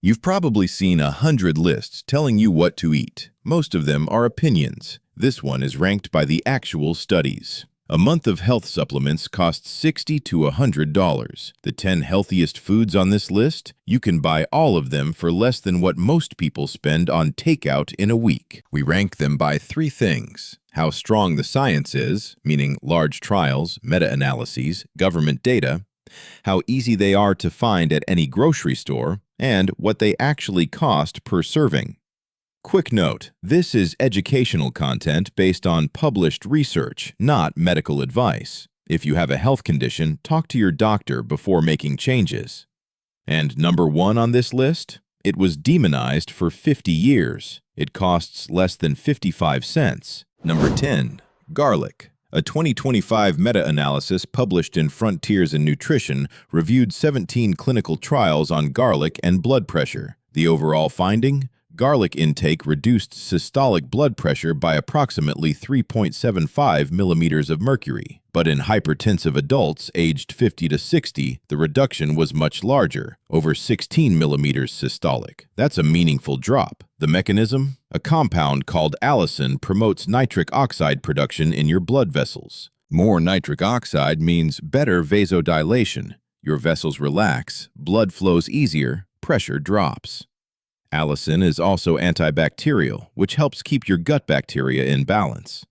You've probably seen 100 lists telling you what to eat. Most of them are opinions. This one is ranked by the actual studies. A month of health supplements costs $60 to $100. The 10 healthiest foods on this list, you can buy all of them for less than what most people spend on takeout in a week. We rank them by 3 things: how strong the science is, meaning large trials, meta-analyses, government data, how easy they are to find at any grocery store, and what they actually cost per serving. Quick note, this is educational content based on published research, not medical advice. If you have a health condition, talk to your doctor before making changes. And number 1 on this list? It was demonized for 50 years. It costs less than 55 cents. Number 10. Garlic. A 2025 meta-analysis published in Frontiers in Nutrition reviewed 17 clinical trials on garlic and blood pressure. The overall finding? Garlic intake reduced systolic blood pressure by approximately 3.75 millimeters of mercury. But in hypertensive adults aged 50 to 60, the reduction was much larger, over 16 millimeters systolic. That's a meaningful drop. The mechanism? A compound called allicin promotes nitric oxide production in your blood vessels. More nitric oxide means better vasodilation. Your vessels relax, blood flows easier, pressure drops. Allicin is also antibacterial, which helps keep your gut bacteria in balance.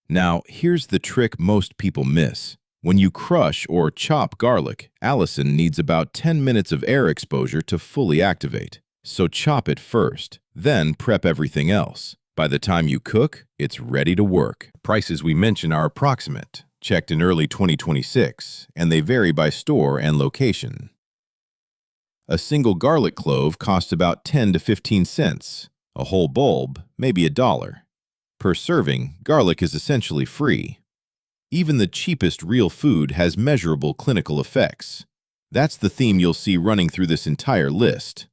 Now, here's the trick most people miss. When you crush or chop garlic, allicin needs about 10 minutes of air exposure to fully activate. So chop it first, then prep everything else. By the time you cook, it's ready to work. Prices we mention are approximate, checked in early 2026, and they vary by store and location. A single garlic clove costs about 10 to 15 cents. A whole bulb, maybe $1. Per serving, garlic is essentially free. Even the cheapest real food has measurable clinical effects. That's the theme you'll see running through this entire list.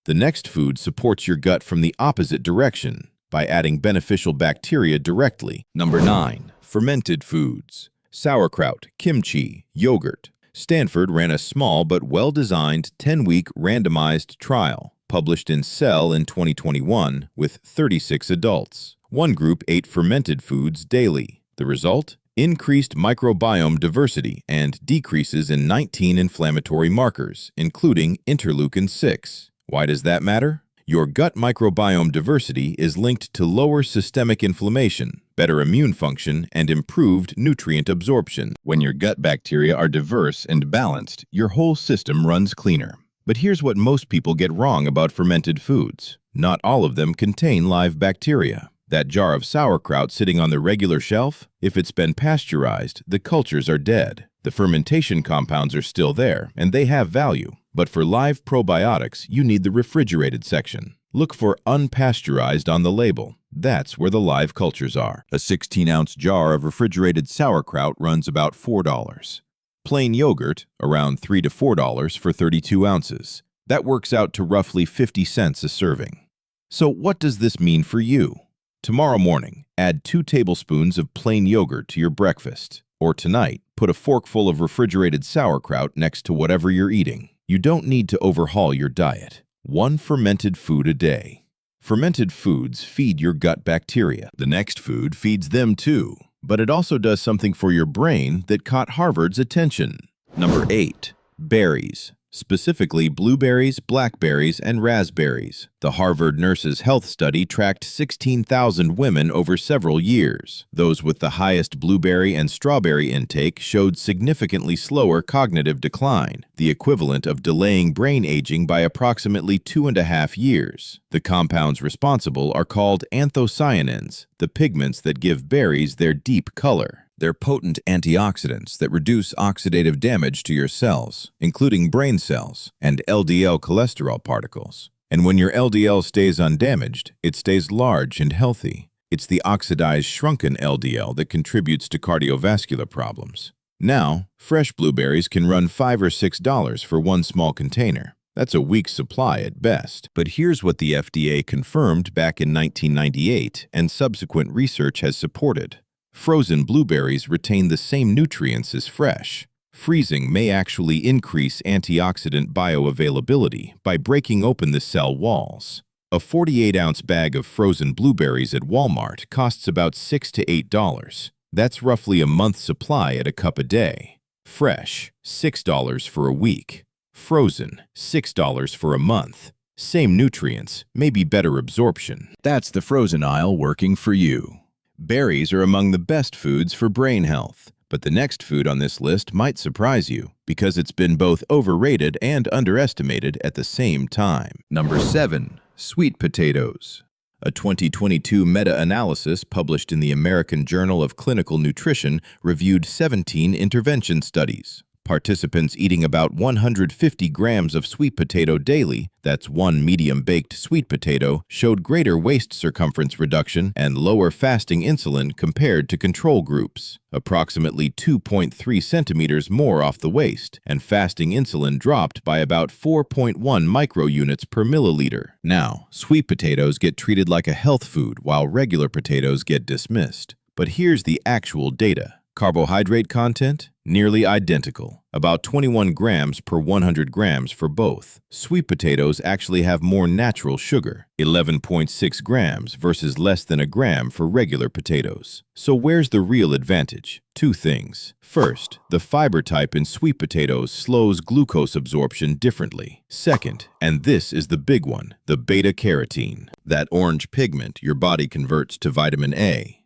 The next food supports your gut from the opposite direction by adding beneficial bacteria directly. Number 9. Fermented foods. Sauerkraut, kimchi, yogurt. Stanford ran a small but well-designed 10-week randomized trial, published in Cell in 2021, with 36 adults. One group ate fermented foods daily. The result? Increased microbiome diversity and decreases in 19 inflammatory markers, including interleukin-6. Why does that matter? Your gut microbiome diversity is linked to lower systemic inflammation, better immune function, and improved nutrient absorption. When your gut bacteria are diverse and balanced, your whole system runs cleaner. But here's what most people get wrong about fermented foods. Not all of them contain live bacteria. That jar of sauerkraut sitting on the regular shelf, if it's been pasteurized, the cultures are dead. The fermentation compounds are still there, and they have value. But for live probiotics, you need the refrigerated section. Look for unpasteurized on the label. That's where the live cultures are. A 16-ounce jar of refrigerated sauerkraut runs about $4. Plain yogurt, around $3 to $4 for 32 ounces. That works out to roughly 50 cents a serving. So what does this mean for you? Tomorrow morning, add 2 tablespoons of plain yogurt to your breakfast. Or tonight, put a forkful of refrigerated sauerkraut next to whatever you're eating. You don't need to overhaul your diet. 1 fermented food a day. Fermented foods feed your gut bacteria. The next food feeds them too, but it also does something for your brain that caught Harvard's attention. Number 8. Berries. Specifically blueberries, blackberries, and raspberries. The Harvard Nurses' Health Study tracked 16,000 women over several years. Those with the highest blueberry and strawberry intake showed significantly slower cognitive decline, the equivalent of delaying brain aging by approximately 2.5 years. The compounds responsible are called anthocyanins, the pigments that give berries their deep color. They're potent antioxidants that reduce oxidative damage to your cells, including brain cells and LDL cholesterol particles. And when your LDL stays undamaged, it stays large and healthy. It's the oxidized shrunken LDL that contributes to cardiovascular problems. Now, fresh blueberries can run $5 or $6 for 1 small container. That's a week's supply at best. But here's what the FDA confirmed back in 1998 and subsequent research has supported. Frozen blueberries retain the same nutrients as fresh. Freezing may actually increase antioxidant bioavailability by breaking open the cell walls. A 48-ounce bag of frozen blueberries at Walmart costs about $6 to $8. That's roughly a month's supply at a cup a day. Fresh, $6 for a week. Frozen, $6 for a month. Same nutrients, maybe better absorption. That's the frozen aisle working for you. Berries are among the best foods for brain health. But the next food on this list might surprise you because it's been both overrated and underestimated at the same time. Number 7. Sweet potatoes. A 2022 meta-analysis published in the American Journal of Clinical Nutrition reviewed 17 intervention studies. Participants eating about 150 grams of sweet potato daily, that's one medium-baked sweet potato, showed greater waist circumference reduction and lower fasting insulin compared to control groups. Approximately 2.3 centimeters more off the waist, and fasting insulin dropped by about 4.1 microunits per milliliter. Now, sweet potatoes get treated like a health food while regular potatoes get dismissed. But here's the actual data. Carbohydrate content? Nearly identical, about 21 grams per 100 grams for both. Sweet potatoes actually have more natural sugar, 11.6 grams versus less than a gram for regular potatoes. So where's the real advantage? Two things. First, the fiber type in sweet potatoes slows glucose absorption differently. Second, and this is the big one, the beta-carotene, that orange pigment your body converts to vitamin A.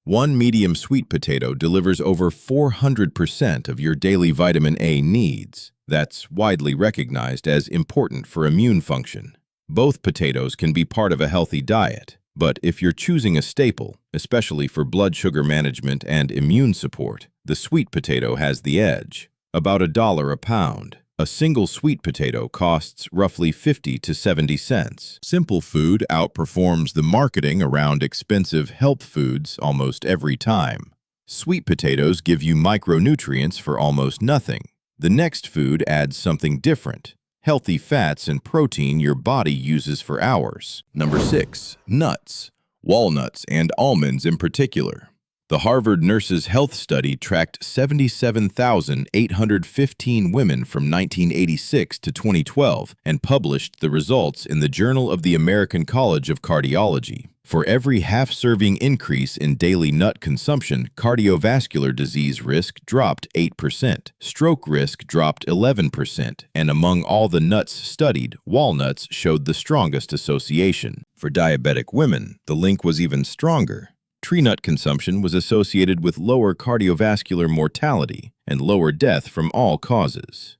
One medium sweet potato delivers over 400% of your daily vitamin A needs. That's widely recognized as important for immune function. Both potatoes can be part of a healthy diet, but if you're choosing a staple, especially for blood sugar management and immune support, the sweet potato has the edge. About $1 a pound. A single sweet potato costs roughly 50 to 70 cents. Simple food outperforms the marketing around expensive health foods almost every time. Sweet potatoes give you micronutrients for almost nothing. The next food adds something different, healthy fats and protein your body uses for hours. Number 6. Nuts. Walnuts and almonds in particular. The Harvard Nurses' Health Study tracked 77,815 women from 1986 to 2012 and published the results in the Journal of the American College of Cardiology. For every half-serving increase in daily nut consumption, cardiovascular disease risk dropped 8%, stroke risk dropped 11%, and among all the nuts studied, walnuts showed the strongest association. For diabetic women, the link was even stronger. Tree nut consumption was associated with lower cardiovascular mortality and lower death from all causes.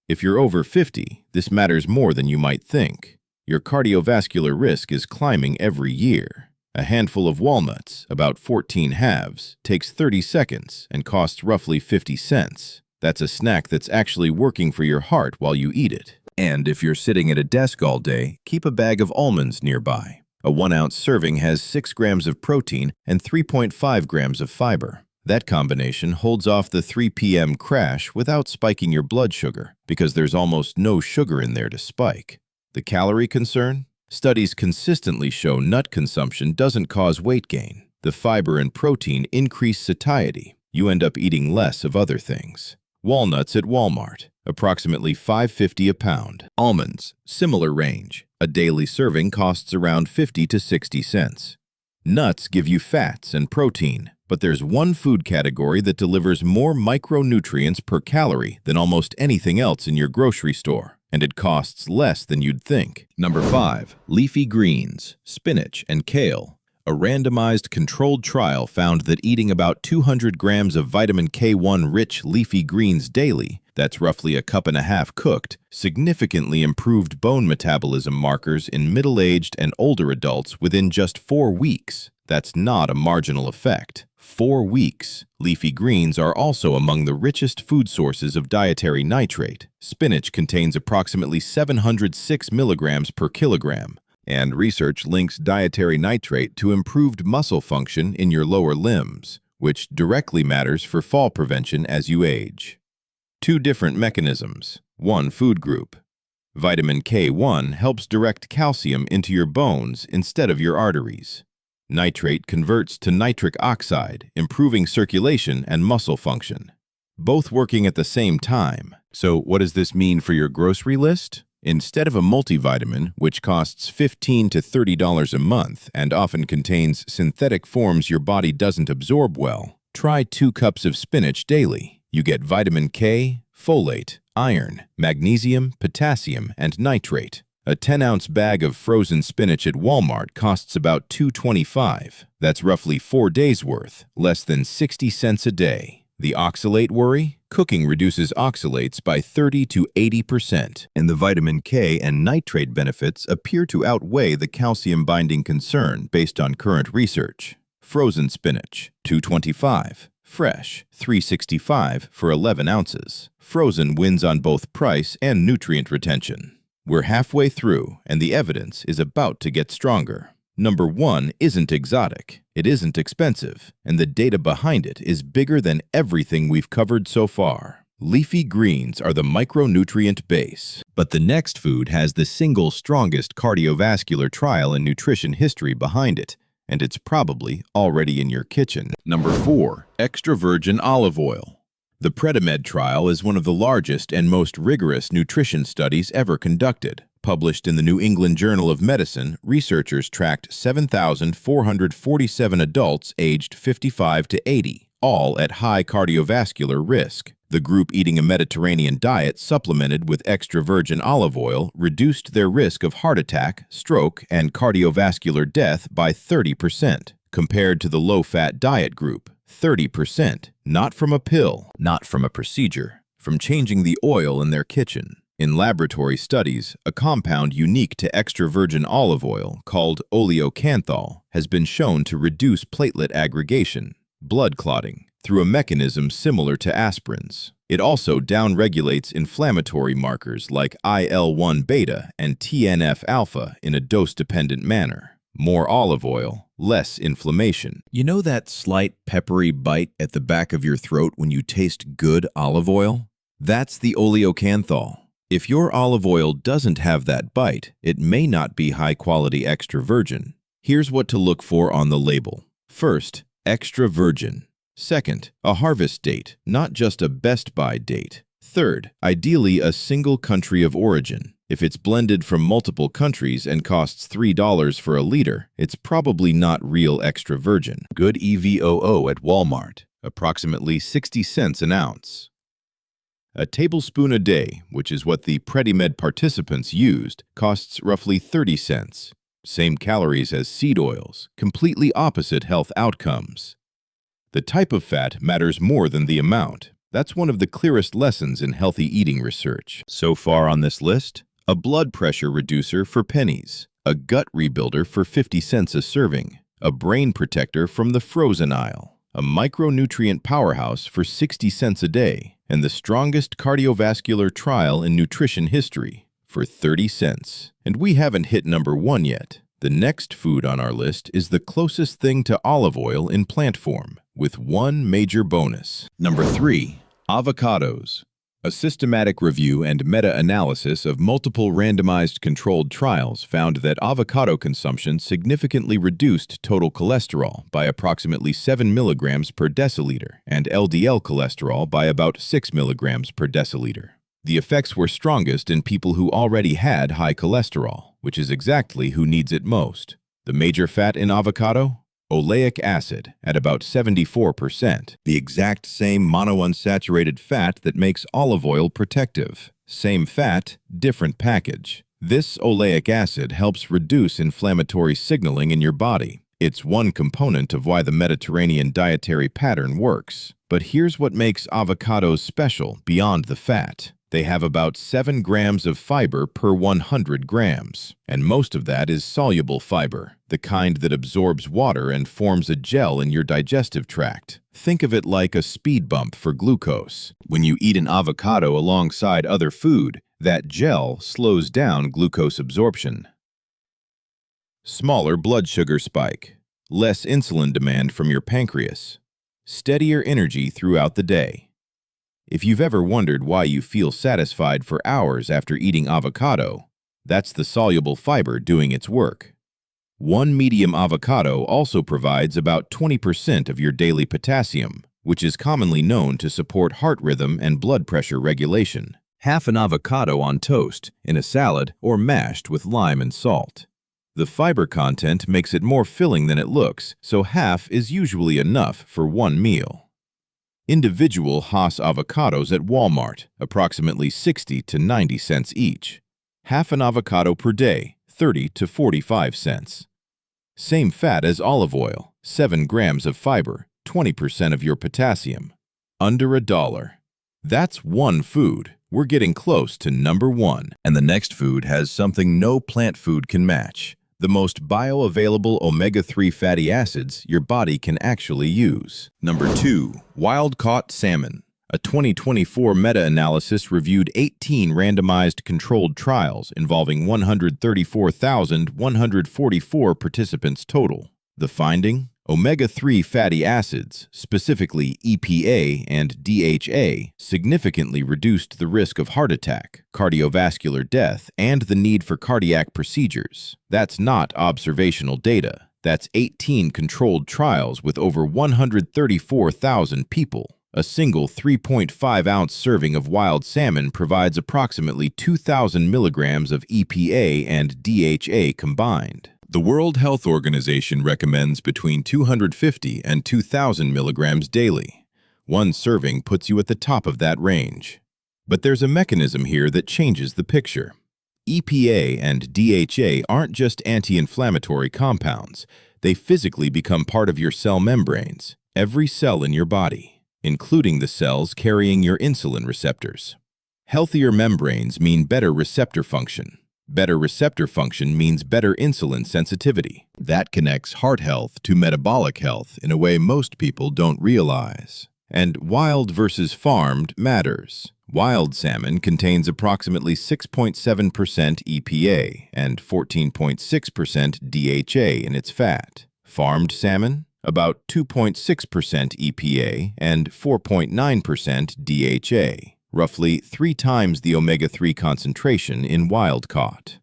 If you're over 50, this matters more than you might think. Your cardiovascular risk is climbing every year. A handful of walnuts, about 14 halves, takes 30 seconds and costs roughly 50 cents. That's a snack that's actually working for your heart while you eat it. And if you're sitting at a desk all day, keep a bag of almonds nearby. A 1-ounce serving has 6 grams of protein and 3.5 grams of fiber. That combination holds off the 3 p.m. crash without spiking your blood sugar, because there's almost no sugar in there to spike. The calorie concern? Studies consistently show nut consumption doesn't cause weight gain. The fiber and protein increase satiety. You end up eating less of other things. Walnuts at Walmart, approximately $5.50 a pound. Almonds, similar range. A daily serving costs around 50 to 60 cents. Nuts give you fats and protein, but there's one food category that delivers more micronutrients per calorie than almost anything else in your grocery store, and it costs less than you'd think. Number 5. Leafy greens, spinach, and kale. A randomized controlled trial found that eating about 200 grams of vitamin K1-rich leafy greens daily, that's roughly a cup and a half cooked, significantly improved bone metabolism markers in middle-aged and older adults within just 4 weeks. That's not a marginal effect. 4 weeks. Leafy greens are also among the richest food sources of dietary nitrate. Spinach contains approximately 706 milligrams per kilogram. And research links dietary nitrate to improved muscle function in your lower limbs, which directly matters for fall prevention as you age. 2 different mechanisms. 1 food group. Vitamin K1 helps direct calcium into your bones instead of your arteries. Nitrate converts to nitric oxide, improving circulation and muscle function. both working at the same time. So what does this mean for your grocery list? Instead of a multivitamin, which costs $15 to $30 a month and often contains synthetic forms your body doesn't absorb well, try 2 cups of spinach daily. You get vitamin K, folate, iron, magnesium, potassium, and nitrate. A 10-ounce bag of frozen spinach at Walmart costs about $2.25. That's roughly 4 days' worth, less than 60 cents a day. The oxalate worry? Cooking reduces oxalates by 30 to 80%, and the vitamin K and nitrate benefits appear to outweigh the calcium-binding concern based on current research. Frozen spinach, $2.25. Fresh, $3.65 for 11 ounces. Frozen wins on both price and nutrient retention. We're halfway through, and the evidence is about to get stronger. Number 1 isn't exotic, it isn't expensive, and the data behind it is bigger than everything we've covered so far. Leafy greens are the micronutrient base. But the next food has the single strongest cardiovascular trial in nutrition history behind it, and it's probably already in your kitchen. Number 4, extra virgin olive oil. The PREDIMED trial is one of the largest and most rigorous nutrition studies ever conducted. Published in the New England Journal of Medicine, researchers tracked 7,447 adults aged 55 to 80, all at high cardiovascular risk. The group eating a Mediterranean diet supplemented with extra virgin olive oil reduced their risk of heart attack, stroke, and cardiovascular death by 30%, compared to the low-fat diet group. 30%, not from a pill, not from a procedure, from changing the oil in their kitchen. In laboratory studies, a compound unique to extra virgin olive oil called oleocanthal has been shown to reduce platelet aggregation, blood clotting, through a mechanism similar to aspirins. It also downregulates inflammatory markers like IL-1 beta and TNF-alpha in a dose-dependent manner. More olive oil, less inflammation. You know that slight peppery bite at the back of your throat when you taste good olive oil? That's the oleocanthal. If your olive oil doesn't have that bite, it may not be high-quality extra virgin. Here's what to look for on the label. First, extra virgin. Second, a harvest date, not just a best-by date. Third, ideally a single country of origin. If it's blended from multiple countries and costs $3 for a liter, it's probably not real extra virgin. Good EVOO at Walmart, approximately 60 cents an ounce. A tablespoon a day, which is what the PREDIMED participants used, costs roughly 30 cents. Same calories as seed oils, completely opposite health outcomes. The type of fat matters more than the amount. That's one of the clearest lessons in healthy eating research. So far on this list, a blood pressure reducer for pennies, a gut rebuilder for 50 cents a serving, a brain protector from the frozen aisle, a micronutrient powerhouse for 60 cents a day, and the strongest cardiovascular trial in nutrition history for 30 cents. And we haven't hit number 1 yet. The next food on our list is the closest thing to olive oil in plant form, with one major bonus. Number 3, avocados. A systematic review and meta-analysis of multiple randomized controlled trials found that avocado consumption significantly reduced total cholesterol by approximately 7 milligrams per deciliter and LDL cholesterol by about 6 milligrams per deciliter. The effects were strongest in people who already had high cholesterol, which is exactly who needs it most. The major fat in avocado? Oleic acid at about 74%, the exact same monounsaturated fat that makes olive oil protective. Same fat, different package. This oleic acid helps reduce inflammatory signaling in your body. It's one component of why the Mediterranean dietary pattern works. But here's what makes avocados special beyond the fat. They have about 7 grams of fiber per 100 grams, and most of that is soluble fiber, the kind that absorbs water and forms a gel in your digestive tract. Think of it like a speed bump for glucose. When you eat an avocado alongside other food, that gel slows down glucose absorption. Smaller blood sugar spike, less insulin demand from your pancreas, steadier energy throughout the day. If you've ever wondered why you feel satisfied for hours after eating avocado, that's the soluble fiber doing its work. One medium avocado also provides about 20% of your daily potassium, which is commonly known to support heart rhythm and blood pressure regulation. Half an avocado on toast, in a salad, or mashed with lime and salt. The fiber content makes it more filling than it looks, so half is usually enough for one meal. Individual Hass avocados at Walmart, approximately 60 to 90 cents each. Half an avocado per day, 30 to 45 cents. Same fat as olive oil, 7 grams of fiber, 20% of your potassium. Under $1. That's one food. We're getting close to number 1. And the next food has something no plant food can match. The most bioavailable omega-3 fatty acids your body can actually use. Number 2. Wild-caught salmon. A 2024 meta-analysis reviewed 18 randomized controlled trials involving 134,144 participants total. The finding? Omega-3 fatty acids, specifically EPA and DHA, significantly reduced the risk of heart attack, cardiovascular death, and the need for cardiac procedures. That's not observational data. That's 18 controlled trials with over 134,000 people. A single 3.5-ounce serving of wild salmon provides approximately 2,000 milligrams of EPA and DHA combined. The World Health Organization recommends between 250 and 2,000 milligrams daily. One serving puts you at the top of that range. But there's a mechanism here that changes the picture. EPA and DHA aren't just anti-inflammatory compounds. They physically become part of your cell membranes, every cell in your body, including the cells carrying your insulin receptors. Healthier membranes mean better receptor function. Better receptor function means better insulin sensitivity. That connects heart health to metabolic health in a way most people don't realize. And wild versus farmed matters. Wild salmon contains approximately 6.7% EPA and 14.6% DHA in its fat. Farmed salmon? About 2.6% EPA and 4.9% DHA. Roughly 3 times the omega-3 concentration in wild-caught.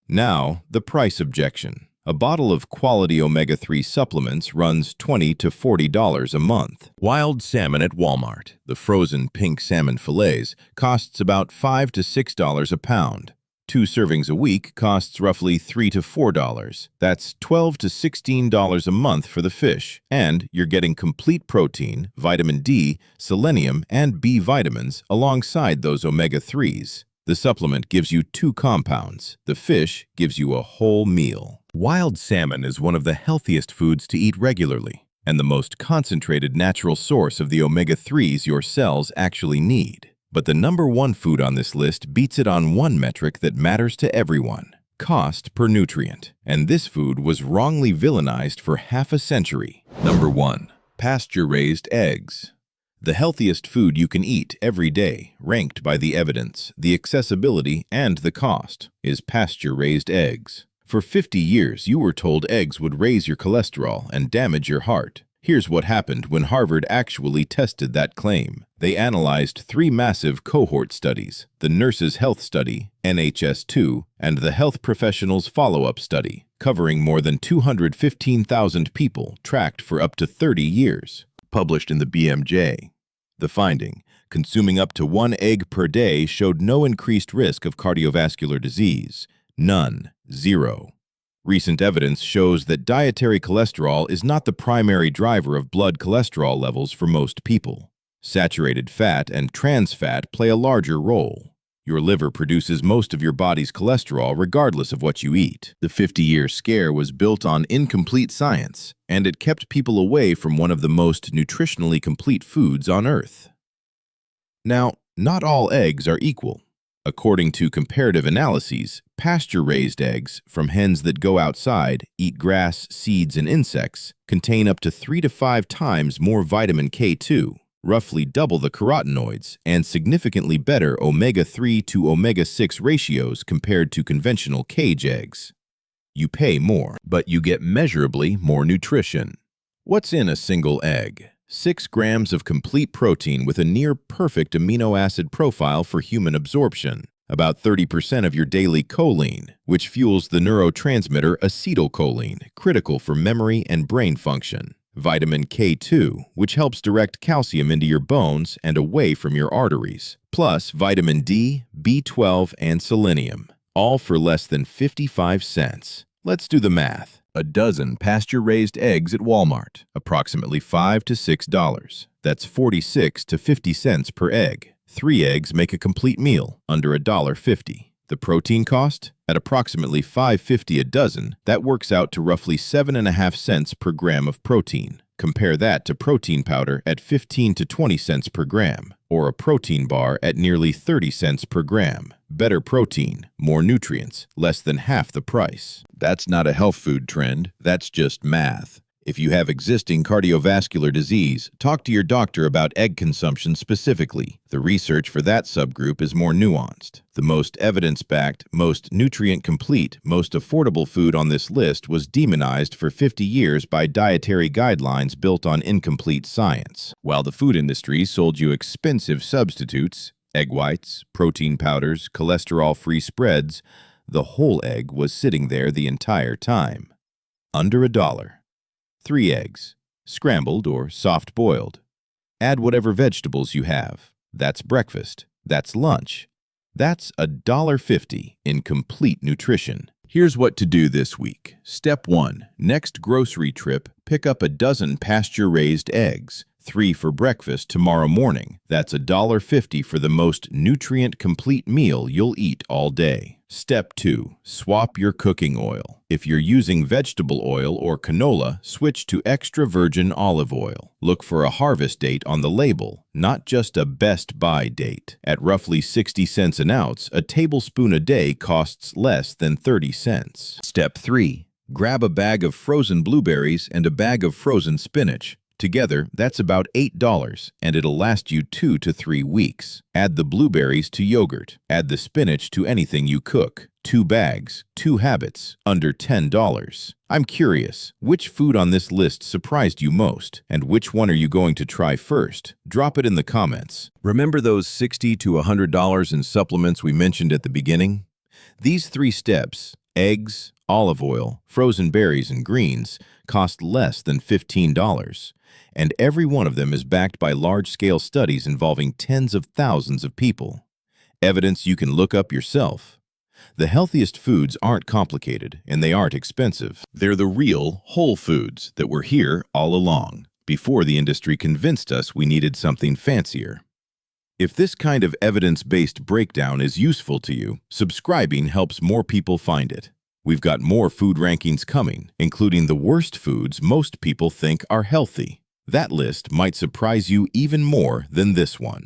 Now, the price objection. A bottle of quality omega-3 supplements runs $20 to $40 a month. Wild salmon at Walmart, the frozen pink salmon fillets, costs about $5 to $6 a pound. 2 servings a week costs roughly $3 to $4. That's $12 to $16 a month for the fish, and you're getting complete protein, vitamin D, selenium, and B vitamins alongside those omega-3s. The supplement gives you 2 compounds. The fish gives you a whole meal. Wild salmon is one of the healthiest foods to eat regularly, and the most concentrated natural source of the omega-3s your cells actually need. But the number 1 food on this list beats it on one metric that matters to everyone: cost per nutrient. And this food was wrongly villainized for half a century. Number 1. Pasture-raised eggs. The healthiest food you can eat every day, ranked by the evidence, the accessibility, and the cost, is pasture-raised eggs. For 50 years, you were told eggs would raise your cholesterol and damage your heart. Here's what happened when Harvard actually tested that claim. They analyzed 3 massive cohort studies: the Nurses' Health Study, NHS2, and the Health Professionals Follow-Up Study, covering more than 215,000 people tracked for up to 30 years. Published in the BMJ. The finding: consuming up to 1 egg per day showed no increased risk of cardiovascular disease. None. 0. Recent evidence shows that dietary cholesterol is not the primary driver of blood cholesterol levels for most people. Saturated fat and trans fat play a larger role. Your liver produces most of your body's cholesterol regardless of what you eat. The 50-year scare was built on incomplete science, and it kept people away from one of the most nutritionally complete foods on Earth. Now, not all eggs are equal. According to comparative analyses, pasture-raised eggs from hens that go outside, eat grass, seeds, and insects contain up to 3 to 5 times more vitamin K2, roughly double the carotenoids, and significantly better omega-3 to omega-6 ratios compared to conventional cage eggs. You pay more, but you get measurably more nutrition. What's in a single egg? 6 grams of complete protein with a near-perfect amino acid profile for human absorption. About 30% of your daily choline, which fuels the neurotransmitter acetylcholine, critical for memory and brain function. vitamin K2, which helps direct calcium into your bones and away from your arteries, plus vitamin D, B12, and selenium, all for less than 55 cents. Let's do the math. A dozen pasture-raised eggs at Walmart, approximately $5 to $6. That's 46 to 50 cents per egg. 3 eggs make a complete meal, under $1.50. The protein cost? At approximately $5.50 a dozen, that works out to roughly 7.5 cents per gram of protein. Compare that to protein powder at 15 to 20 cents per gram, or a protein bar at nearly 30 cents per gram. Better protein, more nutrients, less than half the price. That's not a health food trend, that's just math. If you have existing cardiovascular disease, talk to your doctor about egg consumption specifically. The research for that subgroup is more nuanced. The most evidence-backed, most nutrient-complete, most affordable food on this list was demonized for 50 years by dietary guidelines built on incomplete science. While the food industry sold you expensive substitutes, egg whites, protein powders, cholesterol-free spreads, the whole egg was sitting there the entire time. Under $1. 3 eggs, scrambled or soft-boiled. Add whatever vegetables you have. That's breakfast. That's lunch. That's $1.50 in complete nutrition. Here's what to do this week. Step 1. Next grocery trip, pick up a dozen pasture-raised eggs. 3 for breakfast tomorrow morning. That's $1.50 for the most nutrient-complete meal you'll eat all day. Step 2. Swap your cooking oil. If you're using vegetable oil or canola, switch to extra virgin olive oil. Look for a harvest date on the label, not just a best buy date. At roughly 60 cents an ounce, a tablespoon a day costs less than 30 cents. Step 3. Grab a bag of frozen blueberries and a bag of frozen spinach. Together, that's about $8, and it'll last you 2 to 3 weeks. Add the blueberries to yogurt. Add the spinach to anything you cook. 2 bags, 2 habits, under $10. I'm curious, which food on this list surprised you most, and which one are you going to try first? Drop it in the comments. Remember those $60 to $100 in supplements we mentioned at the beginning? These 3 steps, eggs, olive oil, frozen berries, and greens, cost less than $15. And every one of them is backed by large-scale studies involving tens of thousands of people. Evidence you can look up yourself. The healthiest foods aren't complicated, and they aren't expensive. They're the real, whole foods that were here all along, before the industry convinced us we needed something fancier. If this kind of evidence-based breakdown is useful to you, subscribing helps more people find it. We've got more food rankings coming, including the worst foods most people think are healthy. That list might surprise you even more than this one.